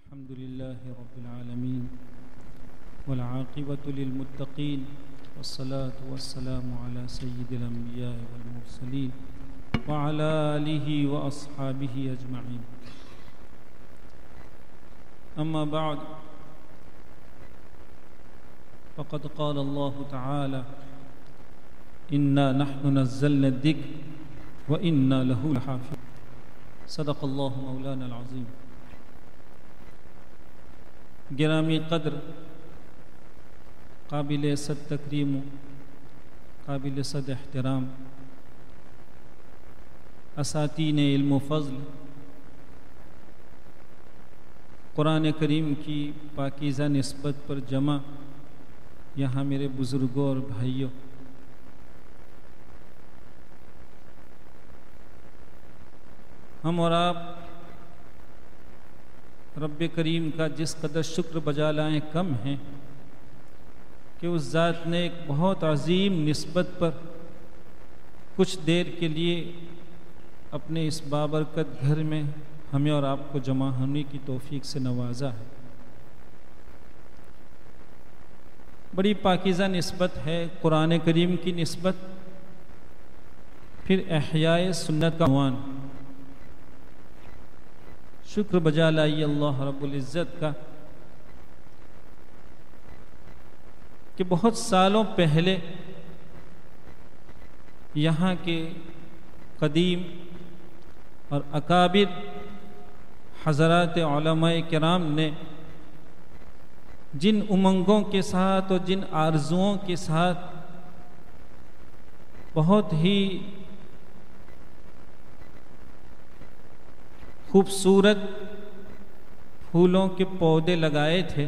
الحمد لله رب العالمين والعاقبة للمتقين والصلاة والسلام على سيد الأنبياء والمرسلين وعلى آله وأصحابه أجمعين. أما بعد فقد قال الله تعالى إنا نحن نزلنا الذكر وإنا له لحافظون. صدق الله مولانا العظيم. گرامی قدر، قابل صد تکریم، قابل صد احترام اساتین علم و فضل، قرآن کریم کی پاکیزہ نسبت پر جمع یہاں میرے بزرگوں اور بھائیوں، ہم اور آپ رب کریم کا جس قدر شکر بجا لائیں کم ہیں کہ اس ذات نے ایک بہت عظیم نسبت پر کچھ دیر کے لیے اپنے اس بابرکت گھر میں ہمیں اور آپ کو جمع ہونے کی توفیق سے نوازا ہے۔ بڑی پاکیزہ نسبت ہے قرآن کریم کی نسبت، پھر احیاء سنت کا عنوان۔ شکر بجا لائی اللہ رب العزت کا کہ بہت سالوں پہلے یہاں کے قدیم اور اکابر حضرات علماء کرام نے جن امنگوں کے ساتھ اور جن آرزوؤں کے ساتھ بہت ہی خوبصورت پھولوں کے پودے لگائے تھے،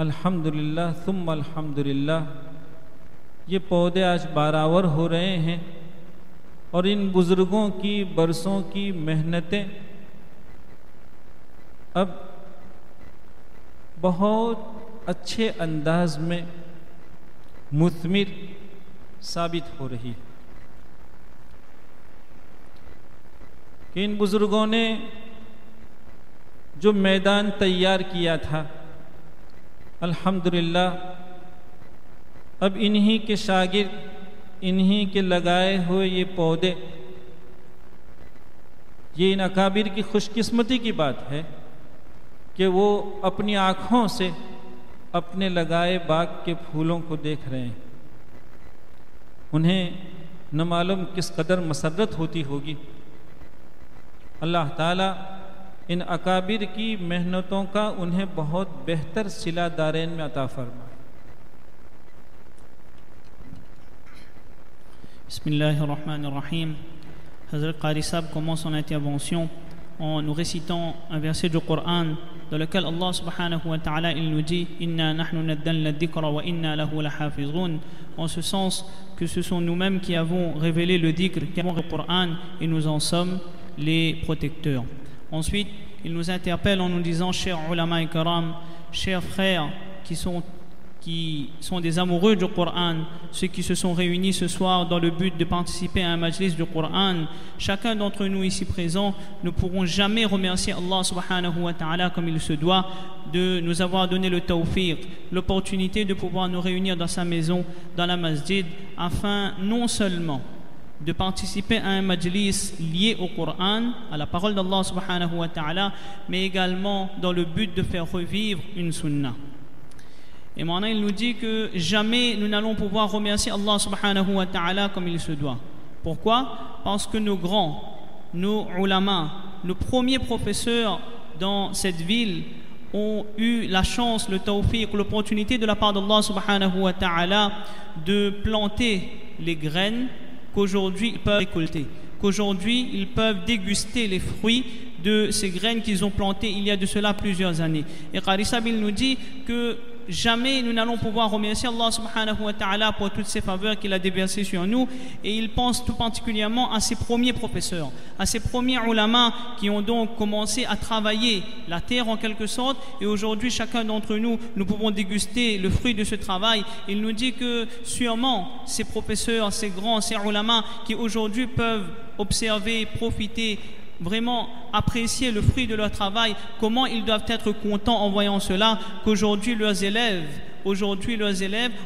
الحمدللہ ثم الحمدللہ یہ پودے آج بارآور ہو رہے ہیں، اور ان بزرگوں کی برسوں کی محنتیں اب بہت اچھے انداز میں مثمر ثابت ہو رہی ہے کہ ان بزرگوں نے جو میدان تیار کیا تھا، الحمدللہ اب انہی کے شاگرد، انہی کے لگائے ہوئے یہ پودے، یہ ان اکابر کی خوش قسمتی کی بات ہے کہ وہ اپنی آنکھوں سے اپنے لگائے باغ کے پھولوں کو دیکھ رہے ہیں۔ انہیں نہ معلوم کس قدر مسرت ہوتی ہوگی۔ اللہ تعالیٰ ان اکابر کی محنتوں کا انہیں بہت بہتر صلہ دارین میں عطا فرمائے۔ بسم اللہ الرحمن الرحیم۔ Hazrat Qari Sahab commence son intervention en nous récitant un verset du Coran dans lequel Allah subhanahu wa ta'ala il nous dit Inna nahnu nazzalna dhikra wa inna lahu lahafizun, en ce sens que ce sont nous-mêmes qui avons révélé le dhikr, qui avons le Coran, et nous en sommes les protecteurs. Ensuite, il nous interpelle en nous disant, chers ulama et karam, chers frères qui sont des amoureux du Coran, ceux qui se sont réunis ce soir dans le but de participer à un majlis du Coran, chacun d'entre nous ici présents ne pourront jamais remercier Allah subhanahu wa ta'ala comme il se doit de nous avoir donné le tawfiq, l'opportunité de pouvoir nous réunir dans sa maison, dans la masjid, afin non seulement de participer à un majlis lié au Coran, à la parole d'Allah subhanahu wa ta'ala, mais également dans le but de faire revivre une sunnah. Et maintenant il nous dit que jamais nous n'allons pouvoir remercier Allah subhanahu wa ta'ala comme il se doit. Pourquoi? Parce que nos grands, nos ulama, nos premiers professeurs dans cette ville ont eu la chance, le tawfiq, l'opportunité de la part d'Allah subhanahu wa ta'ala de planter les graines qu'aujourd'hui ils peuvent récolter, qu'aujourd'hui ils peuvent déguster les fruits de ces graines qu'ils ont plantées il y a de cela plusieurs années. Et Qari Sahab il nous dit que jamais nous n'allons pouvoir remercier Allah subhanahu wa ta'ala pour toutes ces faveurs qu'il a déversées sur nous, et il pense tout particulièrement à ses premiers professeurs, à ses premiers ulama qui ont donc commencé à travailler la terre en quelque sorte, et aujourd'hui chacun d'entre nous, nous pouvons déguster le fruit de ce travail. Il nous dit que sûrement ces professeurs, ces grands, ces ulama qui aujourd'hui peuvent observer, profiter vraiment apprécier le fruit de leur travail, comment ils doivent être contents en voyant cela, qu'aujourd'hui leurs élèves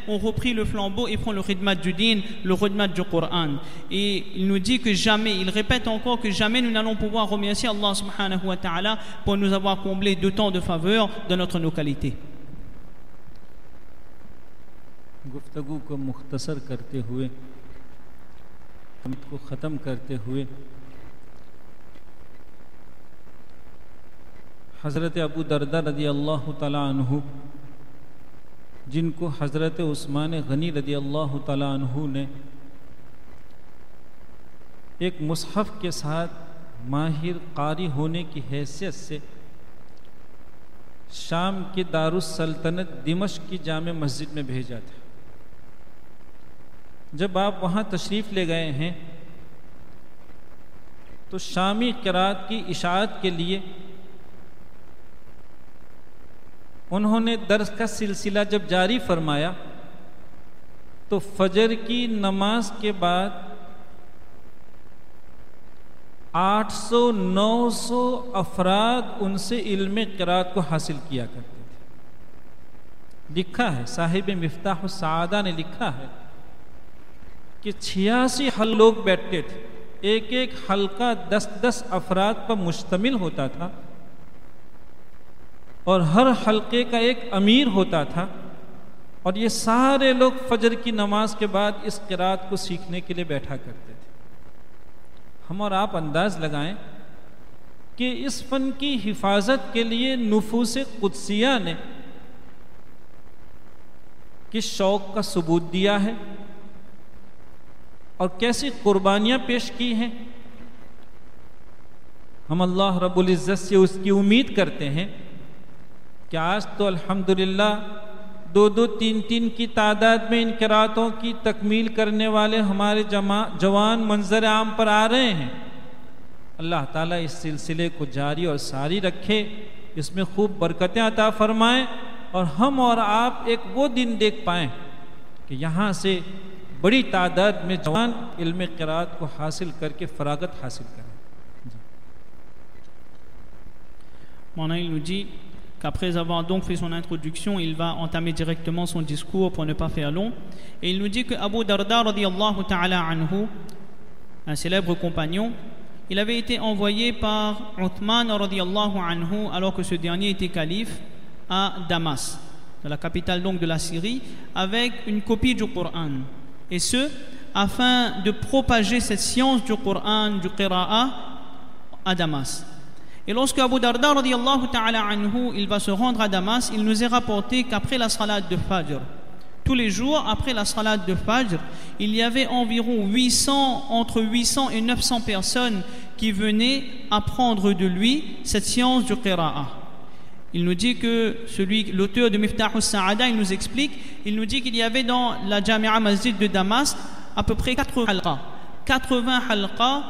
ont repris le flambeau et prennent le khidmat du din, le khidmat du Coran. Et il nous dit que jamais, il répète encore que jamais nous n'allons pouvoir remercier Allah subhanahu wa ta'ala pour nous avoir comblé d'autant de faveurs dans notre localité. گفتگو کو مختصر کرتے ہوئے کو ختم کرتے ہوئے حضرت ابو دردہ رضی اللہ تعالیٰ عنہ، جن کو حضرت عثمان غنی رضی اللہ تعالیٰ عنہ نے ایک مصحف کے ساتھ ماہر قاری ہونے کی حیثیت سے شام کی دارالسلطنت دمشق کی جامع مسجد میں بھیجا تھا، جب آپ وہاں تشریف لے گئے ہیں تو شامی قرات کی اشاعت کے لیے انہوں نے درس کا سلسلہ جب جاری فرمایا تو فجر کی نماز کے بعد 800-900 افراد ان سے علم قرات کو حاصل کیا کرتے تھے۔ لکھا ہے، صاحب مفتاح السعادہ نے لکھا ہے کہ 86 حلقے لوگ بیٹھتے تھے، ایک ایک حلقہ 10-10 افراد پر مشتمل ہوتا تھا اور ہر حلقے کا ایک امیر ہوتا تھا، اور یہ سارے لوگ فجر کی نماز کے بعد اس قرات کو سیکھنے کے لیے بیٹھا کرتے تھے۔ ہم اور آپ انداز لگائیں کہ اس فن کی حفاظت کے لیے نفوس قدسیہ نے کس شوق کا ثبوت دیا ہے اور کیسی قربانیاں پیش کی ہیں۔ ہم اللہ رب العزت سے اس کی امید کرتے ہیں کہ آج تو الحمدللہ 2-3 کی تعداد میں ان قراتوں کی تکمیل کرنے والے ہمارے جوان منظر عام پر آ رہے ہیں۔ اللہ تعالیٰ اس سلسلے کو جاری اور ساری رکھے، اس میں خوب برکتیں عطا فرمائیں، اور ہم اور آپ ایک وہ دن دیکھ پائیں کہ یہاں سے بڑی تعداد میں جوان علم قرات کو حاصل کر کے فراغت حاصل کریں۔ Maintenant, il nous dit qu'après avoir donc fait son introduction, il va entamer directement son discours pour ne pas faire long. Et il nous dit que Abu Darda radiyallahu ta'ala anhu, un célèbre compagnon, il avait été envoyé par Uthman radiyallahu anhu alors que ce dernier était calife à Damas, dans la capitale donc de la Syrie, avec une copie du Coran. Et ce, afin de propager cette science du Coran, du Qira'a à Damas. Et lorsque Abu Darda radiyallahu ta'ala anhu, il va se rendre à Damas, il nous est rapporté qu'après la salat de Fajr, tous les jours après la salat de Fajr, il y avait environ entre 800 et 900 personnes qui venaient apprendre de lui cette science du Qira'a. Il nous dit que l'auteur de Miftah al-Sa'ada, il nous explique, il nous dit qu'il y avait dans la Jami'a Masjid de Damas à peu près 80 halqa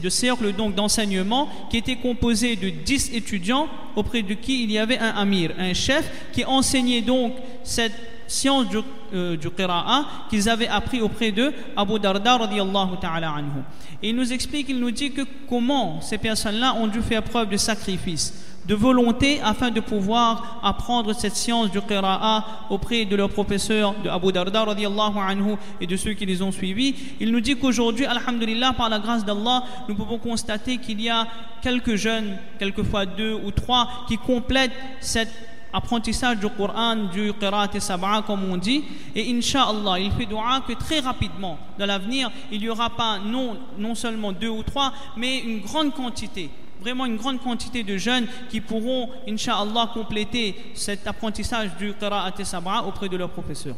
de cercles donc d'enseignement qui étaient composés de 10 étudiants auprès de qui il y avait un amir, un chef qui enseignait donc cette science du Qira'a qu'ils avaient appris auprès de Abu Darda radiyallahu ta'ala anhu. Et il nous explique, il nous dit que comment ces personnes-là ont dû faire preuve de sacrifice, de volonté afin de pouvoir apprendre cette science du Qira'a auprès de leurs professeurs, de Abu Darda radiyallahu anhu et de ceux qui les ont suivis. Il nous dit qu'aujourd'hui, alhamdulillah, par la grâce d'Allah, nous pouvons constater qu'il y a quelques jeunes, quelquefois 2 ou 3, qui complètent cet apprentissage du Coran, du Qira'at Sab'a comme on dit, et Inch'Allah, il fait dua que très rapidement, dans l'avenir, il n'y aura pas non seulement 2 ou 3, mais une grande quantité, vraiment une grande quantité de jeunes qui pourront, Inch'Allah, compléter cet apprentissage du Qira'at Sab'a auprès de leurs professeurs.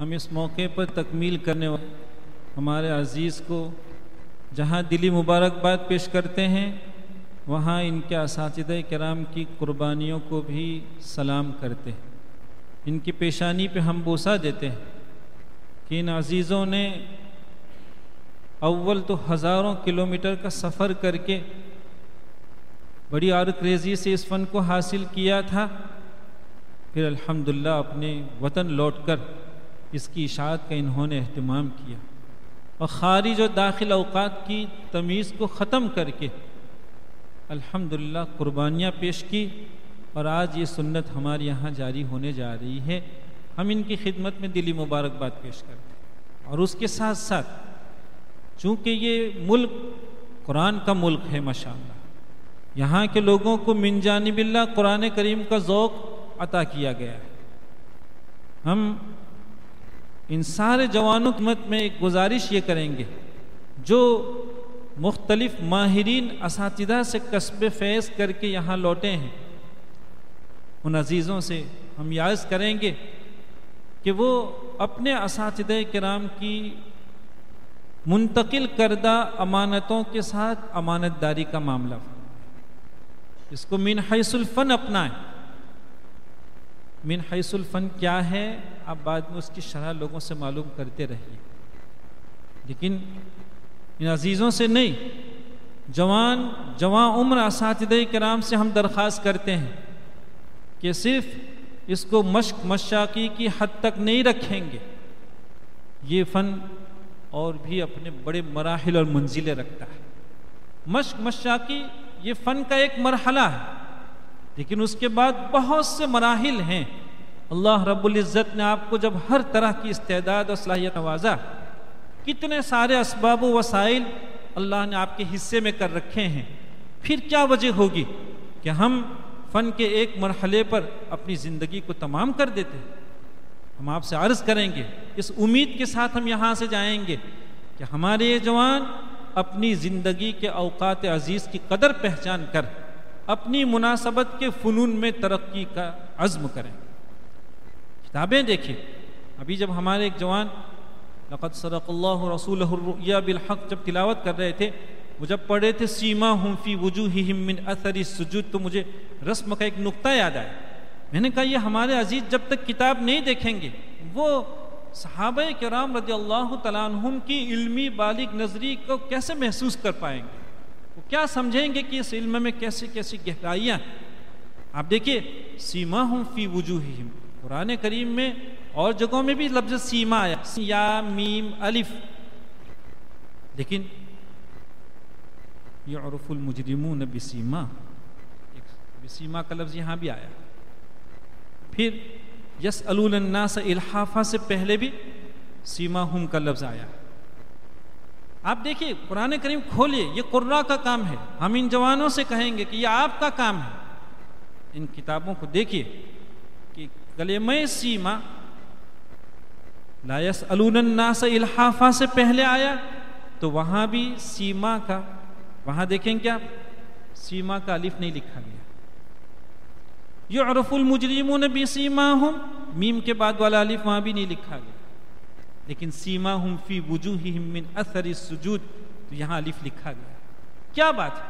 ہم اس موقع پر تکمیل کرنے والے ہمارے عزیز کو جہاں دلی مبارکباد پیش کرتے ہیں، وہاں ان کے اساتذہ کرام کی قربانیوں کو بھی سلام کرتے ہیں، ان کی پیشانی پہ ہم بوسہ دیتے ہیں کہ ان عزیزوں نے اول تو ہزاروں کلومیٹر کا سفر کر کے بڑی عرق ریزی سے اس فن کو حاصل کیا تھا، پھر الحمدللہ اپنے وطن لوٹ کر اس کی اشاعت کا انہوں نے اہتمام کیا۔ اور خارج و داخل اوقات کی تمیز کو ختم کر کے الحمدللہ قربانیاں پیش کی، اور آج یہ سنت ہمارے یہاں جاری ہونے جا رہی ہے۔ ہم ان کی خدمت میں دلی مبارکباد پیش کرتے ہیں۔ اور اس کے ساتھ ساتھ چونکہ یہ ملک قرآن کا ملک ہے ماشاءاللہ، یہاں کے لوگوں کو من جانب اللہ قرآن کریم کا ذوق عطا کیا گیا ہے۔ ہم ان سارے جوانوں کی خدمت میں ایک گزارش یہ کریں گے جو مختلف ماہرین اساتذہ سے کسب فیض کر کے یہاں لوٹے ہیں، ان عزیزوں سے ہم یہ عرض کریں گے کہ وہ اپنے اساتذہ کرام کی منتقل کردہ امانتوں کے ساتھ امانت داری کا معاملہ اس کو من حیث الفن اپنائیں۔ من حیث الفن کیا ہے آپ بعد میں اس کی شرح لوگوں سے معلوم کرتے رہیے، لیکن ان عزیزوں سے نہیں، جوان عمر اساتذہ کرام سے ہم درخواست کرتے ہیں کہ صرف اس کو مشق مشاقی کی حد تک نہیں رکھیں گے، یہ فن اور بھی اپنے بڑے مراحل اور منزلیں رکھتا ہے۔ مشق مشاقی یہ فن کا ایک مرحلہ ہے، لیکن اس کے بعد بہت سے مراحل ہیں۔ اللہ رب العزت نے آپ کو جب ہر طرح کی استعداد اور صلاحیت نوازا، کتنے سارے اسباب و وسائل اللہ نے آپ کے حصے میں کر رکھے ہیں، پھر کیا وجہ ہوگی کہ ہم فن کے ایک مرحلے پر اپنی زندگی کو تمام کر دیتے ہیں؟ ہم آپ سے عرض کریں گے، اس امید کے ساتھ ہم یہاں سے جائیں گے کہ ہمارے یہ جوان اپنی زندگی کے اوقات عزیز کی قدر پہچان کر اپنی مناسبت کے فنون میں ترقی کا عزم کریں۔ کتابیں دیکھیں، ابھی جب ہمارے ایک جوان لقد صدق اللہ رسولہ الرؤیا بالحق جب تلاوت کر رہے تھے، وہ جب پڑھے تھے سیماہم فی وجوہہم من اثر السجود، تو مجھے رسم کا ایک نقطہ یاد آیا۔ میں نے کہا یہ ہمارے عزیز جب تک کتاب نہیں دیکھیں گے، وہ صحابہ کرام رضی اللہ تعالیٰ عنہم کی علمی بالغ نظری کو کیسے محسوس کر پائیں گے؟ وہ کیا سمجھیں گے کہ اس علم میں کیسی کیسی گہرائیاں؟ آپ دیکھیے سیماہم فی وجوہہم، قرآن کریم میں اور جگہوں میں بھی لفظ سیما آیا، یا میم الف، لیکن یعرف المجرمون بسیما، بسیما کا لفظ یہاں بھی آیا۔ پھر یسألون الناس الحافہ سے پہلے بھی سیماہم کا لفظ آیا۔ آپ دیکھیے قرآن کریم کھولیے، یہ قراء کا کام ہے۔ ہم ان جوانوں سے کہیں گے کہ یہ آپ کا کام ہے، ان کتابوں کو دیکھیے کہ کلمہ سیما لا یسألون الناس الحافہ سے پہلے آیا، تو وہاں بھی سیما کا، وہاں دیکھیں کیا سیما کا الف نہیں لکھا گیا۔ یعرف المجرمون بسیماہم، میم کے بعد والا الف وہاں بھی نہیں لکھا گیا، لیکن سیماہم فی وجوہہم من اثر السجود، تو یہاں الف لکھا گیا۔ کیا بات ہے؟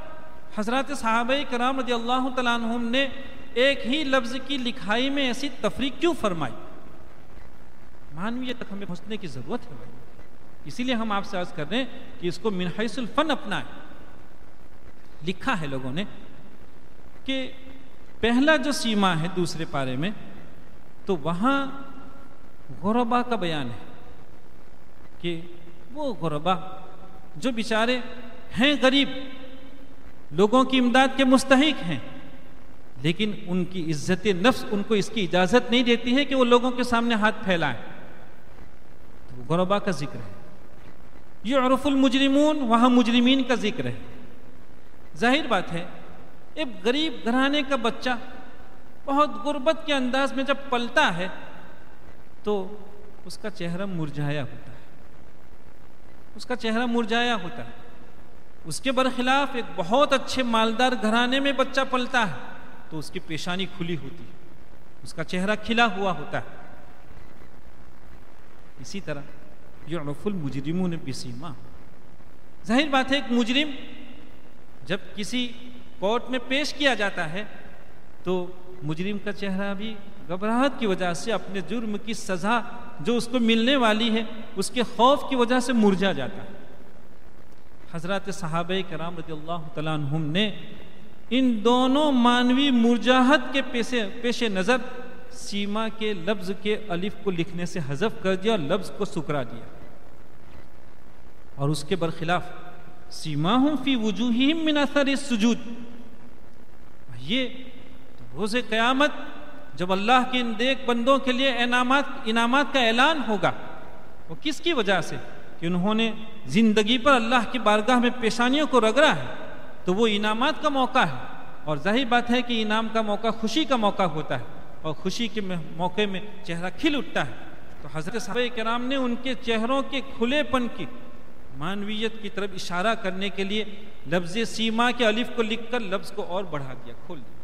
حضرات صحابہ کرام رضی اللہ تعالیٰ عنہم نے ایک ہی لفظ کی لکھائی میں ایسی تفریق کیوں فرمائی؟ معنویت تک ہمیں پہنچنے کی ضرورت ہے، اسی لیے ہم آپ سے عرض کر رہے ہیں کہ اس کو من حیث الفن اپنائیں۔ لکھا ہے لوگوں نے کہ پہلا جو سیما ہے دوسرے پارے میں، تو وہاں غربا کا بیان ہے کہ وہ غربا جو بیچارے ہیں غریب، لوگوں کی امداد کے مستحق ہیں، لیکن ان کی عزت نفس ان کو اس کی اجازت نہیں دیتی ہے کہ وہ لوگوں کے سامنے ہاتھ پھیلائیں، تو غربا کا ذکر ہے۔ یعرف المجرمون، وہاں مجرمین کا ذکر ہے۔ ظاہر بات ہے ایک غریب گھرانے کا بچہ بہت غربت کے انداز میں جب پلتا ہے تو اس کا چہرہ مرجھایا ہوتا ہے، اس کا چہرہ مرجھایا ہوتا ہے۔ اس کے برخلاف ایک بہت اچھے مالدار گھرانے میں بچہ پلتا ہے تو اس کی پیشانی کھلی ہوتی ہے، اس کا چہرہ کھلا ہوا ہوتا ہے۔ اسی طرح یعرف المجرمون بسیما، ظاہر بات ہے ایک مجرم جب کسی کورٹ میں پیش کیا جاتا ہے تو مجرم کا چہرہ بھی گھبراہٹ کی وجہ سے اپنے جرم کی سزا جو اس کو ملنے والی ہے اس کے خوف کی وجہ سے مرجھا جاتا ہے۔ حضرات صحابہ کرام رضی اللہ تعالیٰ عنہم نے ان دونوں مانوی مرجاہت کے پیش نظر سیما کے لفظ کے الف کو لکھنے سے حذف کر دیا اور لفظ کو سکرا دیا۔ और उसके बरखिलाफ सीमाहुम फी वुजूहिहिम मिन अथरि सुजूद, ये रोज़े क़यामत जब अल्लाह के इन नेक बंदों के लिए इनामात का ऐलान होगा, वो किसकी वजह से कि उन्होंने ज़िंदगी पर अल्लाह की बारगाह में पेशानियों को रगड़ा है, तो वो इनामात का मौका है। और जाहिर बात है कि इनाम का मौका खुशी का मौका होता है और खुशी के मौके में चेहरा खिल उठता है। तो हज़रत सहाबा किराम ने उनके चेहरों के खुलेपन की मानवीयत की तरफ इशारा करने के लिए लफ्ज़ सीमा के अलिफ को लिखकर लफ्ज़ को और बढ़ा दिया, खोल दिया।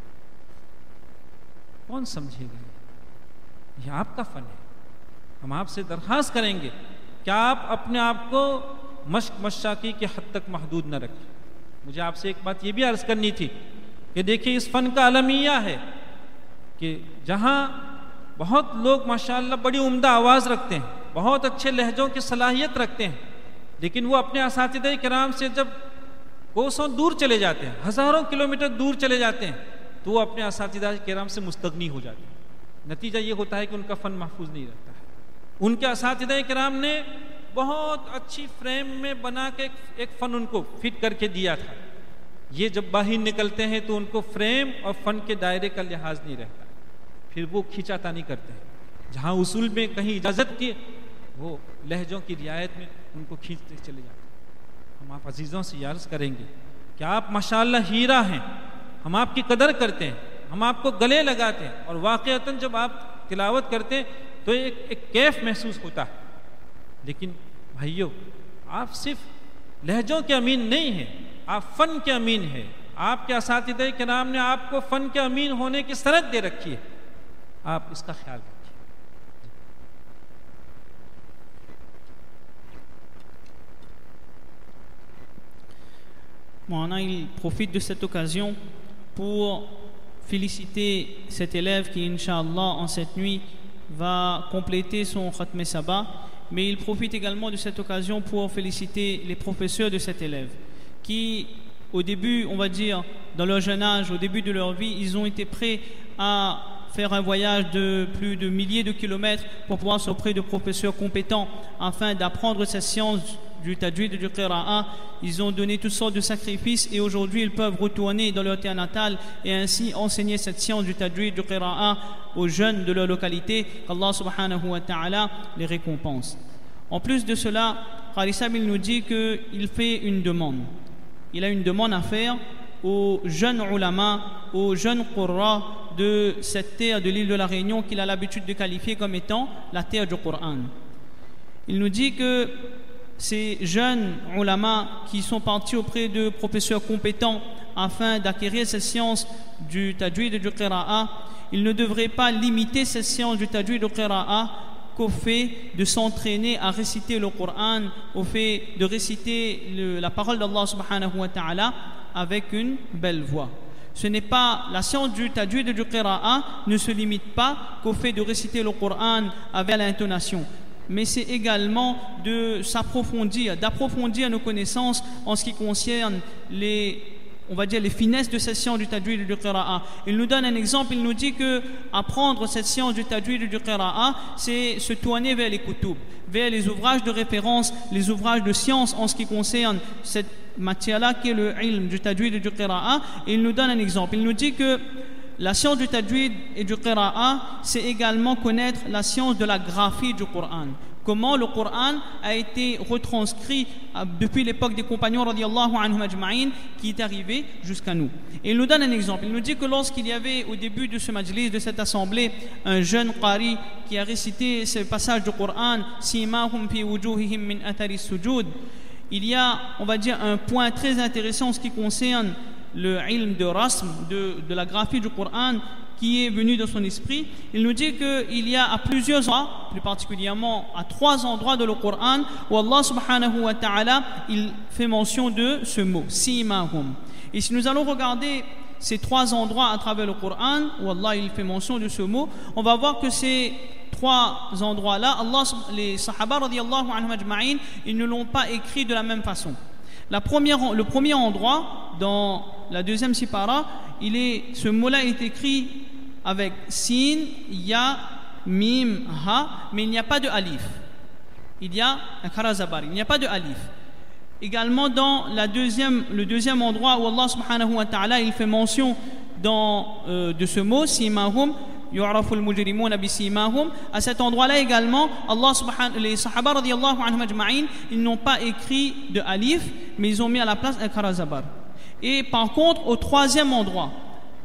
कौन समझेगा? यह आपका फ़न है। हम आपसे दरख्वास्त करेंगे कि आप अपने आप को मश्क मशाकी के हद तक महदूद न रखें। मुझे आपसे एक बात ये भी अर्ज़ करनी थी कि देखिए, इस फ़न का अलमिया है कि जहाँ बहुत लोग माशाअल्लाह बड़ी उम्दा आवाज़ रखते हैं, बहुत अच्छे लहजों की सलाहियत रखते हैं, लेकिन वो अपने असातिज़े किराम से जब कोसों दूर चले जाते हैं, हज़ारों किलोमीटर दूर चले जाते हैं, तो वो अपने असातिज़े किराम से मुस्तगनी हो जाते हैं। नतीजा ये होता है कि उनका फ़न महफूज नहीं रहता है। उनके असातिज़े किराम ने बहुत अच्छी फ्रेम में बना के एक फ़न उनको फिट करके दिया था। ये जब बाहर निकलते हैं तो उनको फ्रेम और फ़न के दायरे का लिहाज नहीं रहता, फिर वो खींचातानी करते हैं। जहाँ उसूल में कहीं इजाज़त की, वो लहजों की रियायत में उनको खींचते चले जाते हैं। हम आप अजीज़ों से अर्ज़ करेंगे कि आप माशाअल्लाह हीरा हैं, हम आपकी कदर करते हैं, हम आपको गले लगाते हैं, और वाक़अतन जब आप तिलावत करते हैं तो एक कैफ महसूस होता है। लेकिन भाइयों, आप सिर्फ लहजों के अमीन नहीं हैं, आप फ़न के अमीन हैं। आपके असातिज़े किराम ने आपको फ़न के अमीन होने की सनद दे रखी है, आप इसका ख्याल रखिए। Moana, il profite de cette occasion pour féliciter cet élève qui, Inch'Allah, en cette nuit, va compléter son Khatm Sabah. Mais il profite également de cette occasion pour féliciter les professeurs de cet élève qui, au début, on va dire, dans leur jeune âge, au début de leur vie, ils ont été prêts à faire un voyage de plus de milliers de kilomètres pour pouvoir s'auprès de professeurs compétents afin d'apprendre cette science du tajwid et du qira'a. Ils ont donné toutes sortes de sacrifices et aujourd'hui ils peuvent retourner dans leur terre natale et ainsi enseigner cette science du tajwid, du qira'a aux jeunes de leur localité. Qu'Allah subhanahu wa ta'ala les récompense. En plus de cela, Qari Sahib il nous dit qu'il fait une demande. Il a une demande à faire aux jeunes ulama, aux jeunes qurra de cette terre de l'île de la Réunion qu'il a l'habitude de qualifier comme étant la terre du Coran. Il nous dit que ces jeunes ulama qui sont partis auprès de professeurs compétents afin d'acquérir cette science du tajwid et du qira'a, ils ne devraient pas limiter cette science du tajwid et du qira'a qu'au fait de s'entraîner à réciter le Coran, au fait de réciter la parole d'Allah subhanahu wa ta'ala avec une belle voix. Ce n'est pas la science du tajwid et du qira'a ne se limite pas qu'au fait de réciter le Coran avec l'intonation, mais c'est également de s'approfondir, d'approfondir nos connaissances en ce qui concerne on va dire les finesses de cette science du tajwid et du qira'a. Il nous donne un exemple, il nous dit que apprendre cette science du tajwid et du qira'a, c'est se tourner vers les kutub, vers les ouvrages de référence, les ouvrages de science en ce qui concerne cette matière-là qui est le ilm du tajwid et du qira'a. Et il nous donne un exemple, il nous dit que la science du tajwid et du qira'a, c'est également connaître la science de la graphie du Coran. Comment le Coran a été retranscrit depuis l'époque des compagnons radiyallahu anhum ajma'in qui est arrivé jusqu'à nous. Et il nous donne un exemple. Il nous dit que lorsqu'il y avait au début de ce majlis, de cette assemblée, un jeune qari qui a récité ce passage du Coran, Simahum fi wujuhihim min athari sujud, il y a, on va dire, un point très intéressant en ce qui concerne le ilm de rasm, de la graphie du Coran qui est venu dans son esprit. Il nous dit qu'il y a à plusieurs endroits, plus particulièrement à 3 endroits de le Coran où Allah subhanahu wa ta'ala il fait mention de ce mot, simahum. Et si nous allons regarder ces 3 endroits à travers le Coran où Allah il fait mention de ce mot, on va voir que ces 3 endroits-là, les sahaba radiyallahu anhum ajma'in, ils ne l'ont pas écrit de la même façon. Le premier endroit, dans la deuxième sipara, ce mot-là est écrit avec sin, ya, mim, ha, mais il n'y a pas de alif. Il y a un karazabar, il n'y a pas de alif. Également dans le deuxième endroit où Allah subhanahu wa ta'ala il fait mention de ce mot simahum yu'rafu al-mujrimuna bisimahum. À cet endroit-là également, les sahaba radiyallahu anhum ajma'in, ils n'ont pas écrit de alif, mais ils ont mis à la place un karazabar. Et par contre, au troisième endroit,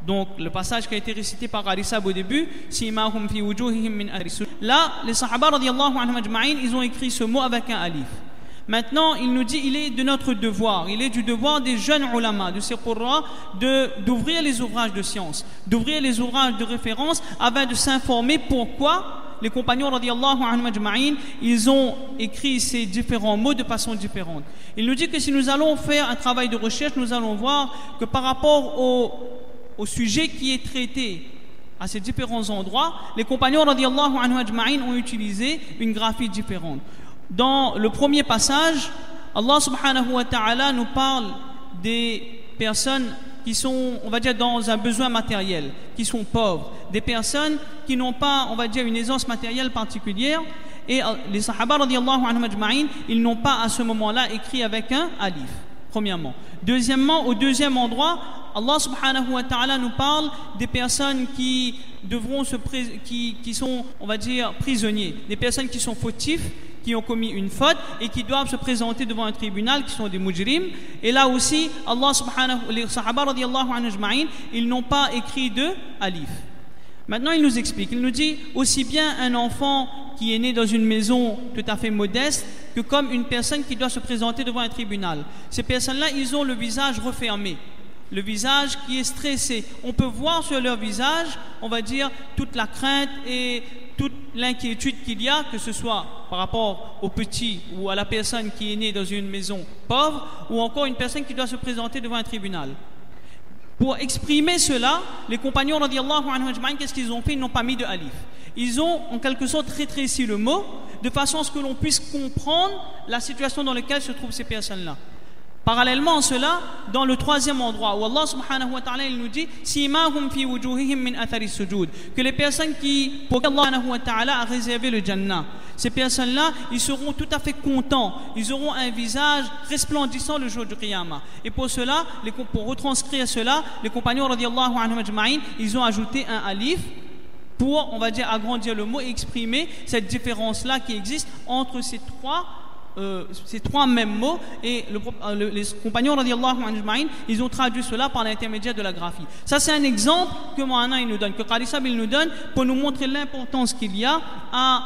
donc le passage qui a été récité par Qarissab au début, simahum fi wujuhihim min athari sujud, là les sahaba radiyallahu anhum ajma'in, ils ont écrit ce mot avec un alif. Maintenant, il nous dit, il est de notre devoir, il est du devoir des jeunes ulama, de ces qurra, d'ouvrir les ouvrages de science, d'ouvrir les ouvrages de référence afin de s'informer pourquoi les compagnons radiyallahu anhum ajma'in, ils ont écrit ces différents mots de façon différente. Il nous dit que si nous allons faire un travail de recherche, nous allons voir que par rapport au sujet qui est traité à ces différents endroits, les compagnons radiyallahu anhum ajma'in ont utilisé une graphie différente. Dans le premier passage, Allah subhanahu wa ta'ala nous parle des personnes qui sont, on va dire, dans un besoin matériel, qui sont pauvres, des personnes qui n'ont pas, on va dire, une aisance matérielle particulière. Et les sahaba radiyallahu anhum ajma'in, ils n'ont pas à ce moment-là écrit avec un alif, premièrement. Deuxièmement, au deuxième endroit, Allah subhanahu wa ta'ala nous parle des personnes qui sont, on va dire, prisonniers, des personnes qui sont fautifs, qui ont commis une faute et qui doivent se présenter devant un tribunal, qui sont des mujrim. Et là aussi, les sahaba radiyallahu anhum ajma'in, ils n'ont pas écrit de alif. Maintenant, il nous explique, il nous dit aussi bien un enfant qui est né dans une maison tout à fait modeste que comme une personne qui doit se présenter devant un tribunal. Ces personnes-là, ils ont le visage refermé, le visage qui est stressé. On peut voir sur leur visage, on va dire, toute la crainte et toute l'inquiétude qu'il y a, que ce soit par rapport au petit ou à la personne qui est née dans une maison pauvre, ou encore une personne qui doit se présenter devant un tribunal. Pour exprimer cela, les compagnons radiyallahu anhum ajma'in, qu'est-ce qu'ils ont fait? Ils n'ont pas mis de alif. Ils ont en quelque sorte rétréci le mot de façon à ce que l'on puisse comprendre la situation dans laquelle se trouvent ces personnes-là. Parallèlement à cela, dans le troisième endroit où Allah subhanahu wa ta'ala il nous dit simahum fi wujuhihim min athari sujud, que les personnes pour qui Allah subhanahu wa ta'ala a réservé le Jannah, ces personnes-là, ils seront tout à fait contents, ils auront un visage resplendissant le jour du Qiyamah. Et pour cela, pour retranscrire cela, les compagnons radiyallahu anhum ajma'in, ils ont ajouté un alif pour, on va dire, agrandir le mot et exprimer cette différence-là qui existe entre ces trois mêmes mots. Et les compagnons radiyallahu anhum, ils ont traduit cela par l'intermédiaire de la graphie. Ça, c'est un exemple que Moana il nous donne, que Qarissab il nous donne pour nous montrer l'importance qu'il y a à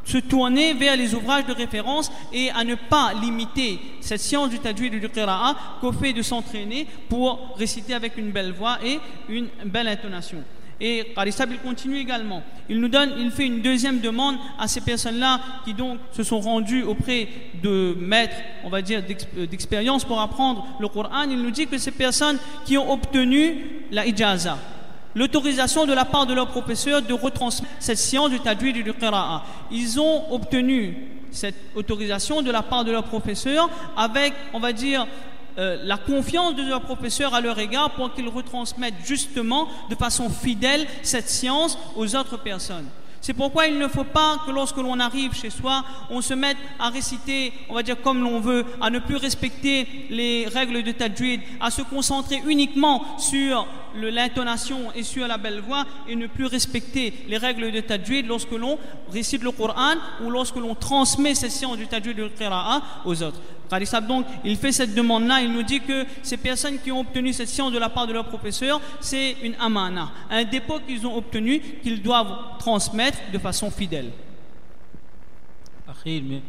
se tourner vers les ouvrages de référence et à ne pas limiter cette science du tajwid et du qira'a qu'au fait de s'entraîner pour réciter avec une belle voix et une belle intonation. Et Qarissab il continue également. Il fait une deuxième demande à ces personnes-là qui donc se sont rendues auprès de maîtres, on va dire, d'expérience pour apprendre le Coran. Il nous dit que ces personnes qui ont obtenu la ijaza, l'autorisation de la part de leur professeur de retransmettre cette science du tajwid et du qira'a, ils ont obtenu cette autorisation de la part de leur professeur avec, on va dire, la confiance de leur professeur à leur égard pour qu'ils retransmettent justement de façon fidèle cette science aux autres personnes. C'est pourquoi il ne faut pas que lorsque l'on arrive chez soi, on se mette à réciter, on va dire comme l'on veut, à ne plus respecter les règles de tajwid, à se concentrer uniquement sur l'intonation et sur la belle voix et ne plus respecter les règles de tajwid lorsque l'on récite le Coran ou lorsque l'on transmet cette science du tajwid et du qira'a aux autres. Qarissab donc, il fait cette demande-là, il nous dit que ces personnes qui ont obtenu cette science de la part de leur professeur, c'est une amana, un dépôt qu'ils ont obtenu, qu'ils doivent transmettre de façon fidèle. आखिर में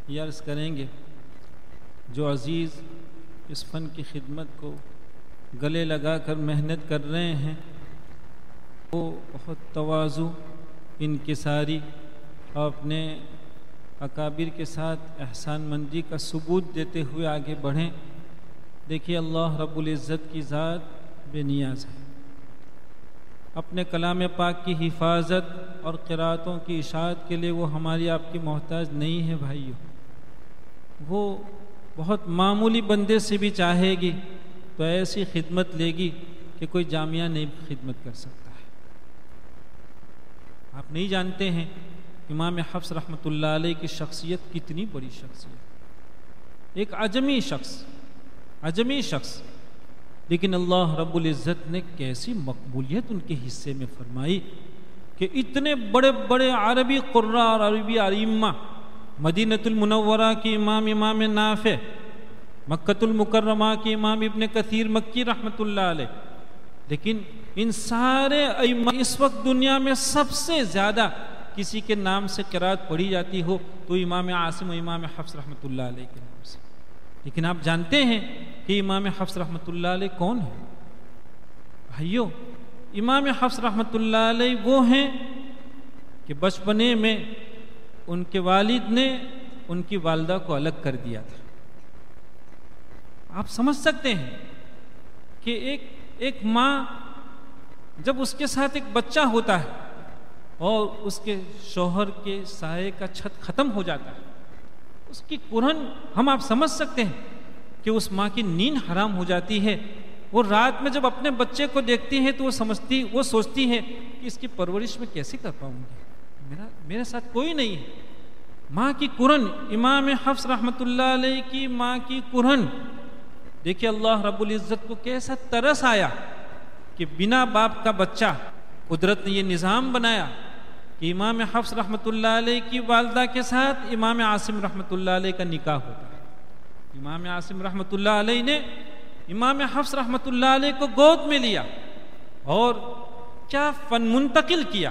ये अर्ज़ करेंगे जो अज़ीज़ इस फ़न की खिदमत को गले लगाकर मेहनत कर रहे हैं, वो बहुत तवाज़ु, इनकिसारी और अपने अकाबिर के साथ एहसानमंदी का सबूत देते हुए आगे बढ़ें। देखिए, अल्लाह रब्बुल इज़्ज़त की ज़ात बेनियाज़ है। अपने कलाम पाक की हिफाजत और क़िराअतों की इशाअत के लिए वो हमारी आपकी मोहताज नहीं है भाइयों। वो बहुत मामूली बंदे से भी चाहेगी तो ऐसी खिदमत लेगी कि कोई जामिया नहीं खिदमत कर सकता है। आप नहीं जानते हैं इमाम हफ्स रहमतुल्लाह अलैह की शख्सियत कितनी बड़ी शख्सियत। ایک عجمی شخص لیکن اللہ رب العزت نے کیسی مقبولیت ان کے حصے میں فرمائی کہ اتنے بڑے بڑے عربی قراء اور عربی ائمہ، مدینۃ المنورہ کے امام نافع، مکۃ المکرمہ کے امام ابن کثیر مکی رحمۃ اللہ علیہ، لیکن ان سارے ائمہ اس وقت دنیا میں سب سے زیادہ کسی کے نام سے قرات پڑھی جاتی ہو تو امام عاصم و امام حفص رحمۃ اللہ علیہ کے نام سے. لیکن آپ جانتے ہیں کہ امام حفص رحمۃ اللہ علیہ کون ہے؟ بھائیو، امام حفص رحمۃ اللہ علیہ وہ ہیں کہ بچپنے میں ان کے والد نے ان کی والدہ کو الگ کر دیا تھا. آپ سمجھ سکتے ہیں کہ ایک ماں جب اس کے ساتھ ایک بچہ ہوتا ہے اور اس کے شوہر کے سائے کا چھت ختم ہو جاتا ہے، اس کی کرہن آپ سمجھ سکتے ہیں کہ اس ماں کی نیند حرام ہو جاتی ہے. وہ رات میں جب اپنے بچے کو دیکھتی ہے تو وہ سوچتی ہے کہ اس کی پرورش میں کیسے کر پاؤں گی، میرے ساتھ کوئی نہیں ہے. ماں کی کرہن، امام حفص رحمۃ اللہ علیہ کی ماں کی کرہن، دیکھیے اللہ رب العزت کو کیسا ترس آیا کہ بنا باپ کا بچہ، قدرت نے یہ نظام بنایا کہ امام حفص رحمۃ اللہ علیہ کی والدہ کے ساتھ امام عاصم رحمۃ اللہ علیہ کا نکاح ہوتا ہے. امام عاصم رحمۃ اللہ علیہ نے امام حفص رحمۃ اللہ علیہ کو گود میں لیا اور کیا فن منتقل کیا.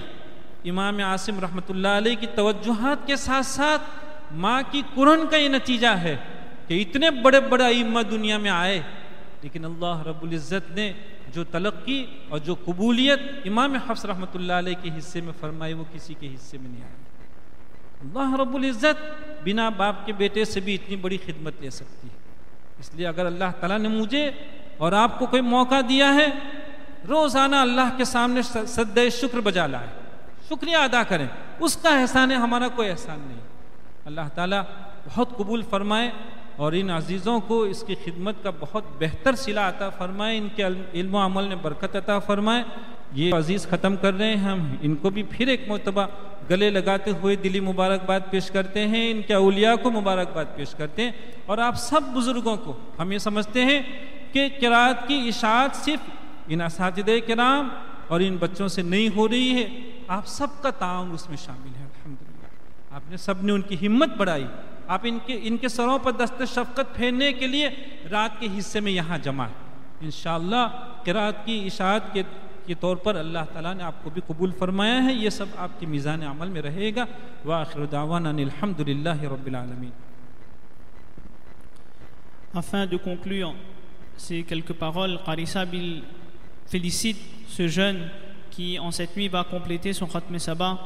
امام عاصم رحمۃ اللہ علیہ کی توجہات کے ساتھ ساتھ ماں کی کرہن کا یہ نتیجہ ہے کہ اتنے بڑے بڑے ائمہ دنیا میں آئے، لیکن اللہ رب العزت نے جو تلقی اور جو قبولیت امام حفص رحمۃ اللہ علیہ کے حصے میں فرمائی وہ کسی کے حصے میں نہیں آئی. اللہ رب العزت بنا باپ کے بیٹے سے بھی اتنی بڑی خدمت لے سکتی ہے. اس لیے اگر اللہ تعالیٰ نے مجھے اور آپ کو کوئی موقع دیا ہے، روزانہ اللہ کے سامنے سجدہ شکر بجا لائے، شکریہ ادا کریں. اس کا احسان ہے، ہمارا کوئی احسان نہیں. اللہ تعالیٰ بہت قبول فرمائے اور ان عزیزوں کو اس کی خدمت کا بہت بہتر صلہ عطا فرمائے، ان کے علم و عمل میں برکت عطا فرمائے. یہ عزیز ختم کر رہے ہیں، ہم ان کو بھی پھر ایک مرتبہ گلے لگاتے ہوئے دلی مبارکباد پیش کرتے ہیں، ان کے اولیاء کو مبارکباد پیش کرتے ہیں. اور آپ سب بزرگوں کو، ہم یہ سمجھتے ہیں کہ قرات کی اشاعت صرف ان اساتذہ کرام اور ان بچوں سے نہیں ہو رہی ہے، آپ سب کا تعاون اس میں شامل ہے. الحمدللہ آپ نے سب نے ان کی ہمت بڑھائی، آپ ان کے سروں پر دست شفقت پھیرنے کے لیے رات کے حصے میں یہاں جمع ہے. انشاءاللہ قرات کی اشاعت کے طور پر اللہ تعالیٰ نے آپ کو بھی قبول فرمایا ہے. یہ سب آپ کی میزان عمل میں رہے گا. وآخر دعوانا الحمدللہ رب العالمین. Afin de conclure ces quelques paroles, Qari Sahib félicite ce jeune qui en cette nuit va compléter son Khatm Sabah.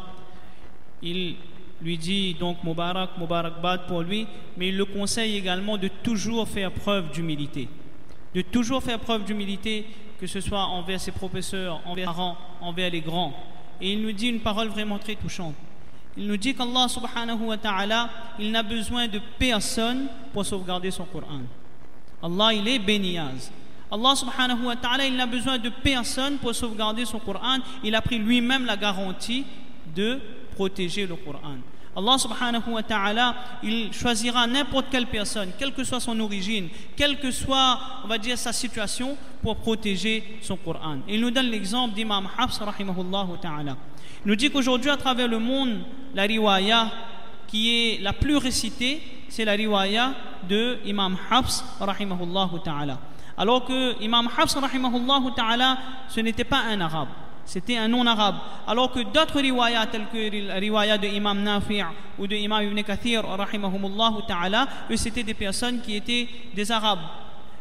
Il lui dit donc Mubarakbad pour lui, mais il le conseille également de toujours faire preuve d'humilité. De toujours faire preuve d'humilité, que ce soit envers ses professeurs, envers les parents, envers les grands. Et il nous dit une parole vraiment très touchante. Il nous dit qu'Allah subhanahu wa ta'ala, il n'a besoin de personne pour sauvegarder son Coran. Allah, il est béniaz. Allah subhanahu wa ta'ala, il n'a besoin de personne pour sauvegarder son Coran. Il a pris lui-même la garantie de protéger le Coran. Allah subhanahu wa ta'ala, il choisira n'importe quelle personne, quelle que soit son origine, quelle que soit, on va dire, sa situation, pour protéger son Coran. Et il nous donne l'exemple d'Imam Hafs rahimahullah ta'ala. Il nous dit qu'aujourd'hui, à travers le monde, la riwaya qui est la plus récitée, c'est la riwaya de Imam Hafs rahimahullah ta'ala. Alors que Imam Hafs rahimahullah ta'ala, ce n'était pas un arabe, c'était un non-arabe. Alors que d'autres riwayas, telles que la riwaya de Imam Nafi' ou de Imam Ibn Kathir rahimahumullah ta'ala, eux c'était des personnes qui étaient des arabes.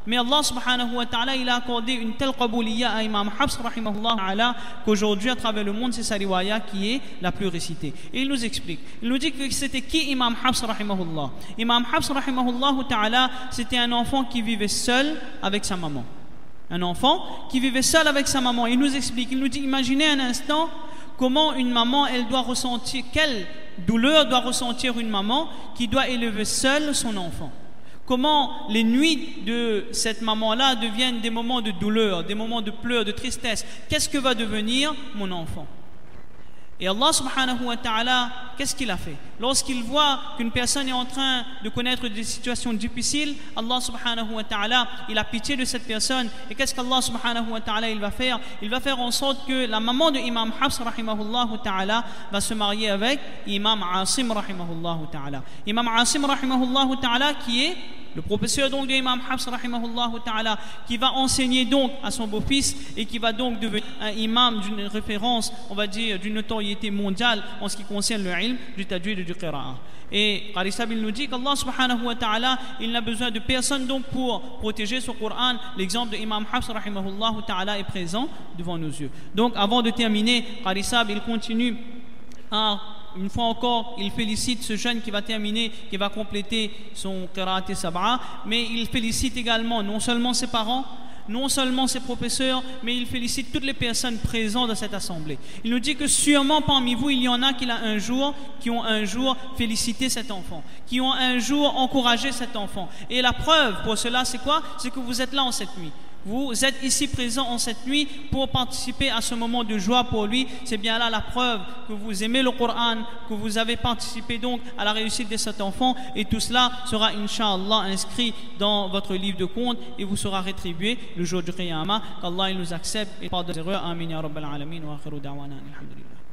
Mais Allah subhanahu wa ta'ala, il a accordé une telle qabouliya à Imam Hafs rahimahullah ta'ala qu'aujourd'hui à travers le monde c'est sa riwaya qui est la plus récitée. Et il nous explique, il nous dit que c'était qui Imam Hafs rahimahullah. Imam Hafs rahimahullah ta'ala, c'était un enfant qui vivait seul avec sa maman. Un enfant qui vivait seul avec sa maman. Il nous explique, il nous dit, imaginez un instant comment une maman, elle doit ressentir, quelle douleur doit ressentir une maman qui doit élever seule son enfant. Comment les nuits de cette maman-là deviennent des moments de douleur, des moments de pleurs, de tristesse. Qu'est-ce que va devenir mon enfant? Et Allah subhanahu wa ta'ala, qu'est-ce qu'il a fait? Lorsqu'il voit qu'une personne est en train de connaître des situations difficiles, Allah subhanahu wa ta'ala, il a pitié de cette personne. Et qu'est-ce qu'Allah subhanahu wa ta'ala il va faire? Il va faire en sorte que la maman de Imam Hafs rahimahullah ta'ala va se marier avec Imam Asim rahimahullah ta'ala. Imam Asim rahimahullah ta'ala qui est le professeur donc de Imam Hafs rahimahullah ta'ala, qui va enseigner donc à son beau-fils et qui va donc devenir un imam d'une référence, on va dire, d'une notoriété mondiale en ce qui concerne le ilm du tajwid et du qira'a. Et Qarissab il nous dit qu'Allah subhanahu wa ta'ala, il n'a besoin de personne donc pour protéger son Coran. L'exemple de Imam Hafs rahimahullah ta'ala est présent devant nos yeux. Donc avant de terminer, Qarissab il continue à une fois encore, il félicite ce jeune qui va terminer, qui va compléter son qira'at sab'a, mais il félicite également non seulement ses parents, non seulement ses professeurs, mais il félicite toutes les personnes présentes dans cette assemblée. Il nous dit que sûrement parmi vous, il y en a qui ont un jour félicité cet enfant, qui ont un jour encouragé cet enfant. Et la preuve pour cela, c'est quoi? C'est que vous êtes là en cette nuit. Vous êtes ici présents en cette nuit pour participer à ce moment de joie pour lui. C'est bien là la preuve que vous aimez le Coran, que vous avez participé donc à la réussite de cet enfant. Et tout cela sera, Inch'Allah, inscrit dans votre livre de compte et vous sera rétribué le jour du Qiyamah. Qu'Allah nous accepte et pardonne nos erreurs. Amin ya Rabbal Alamin wa akhiru da'wana alhamdulillah.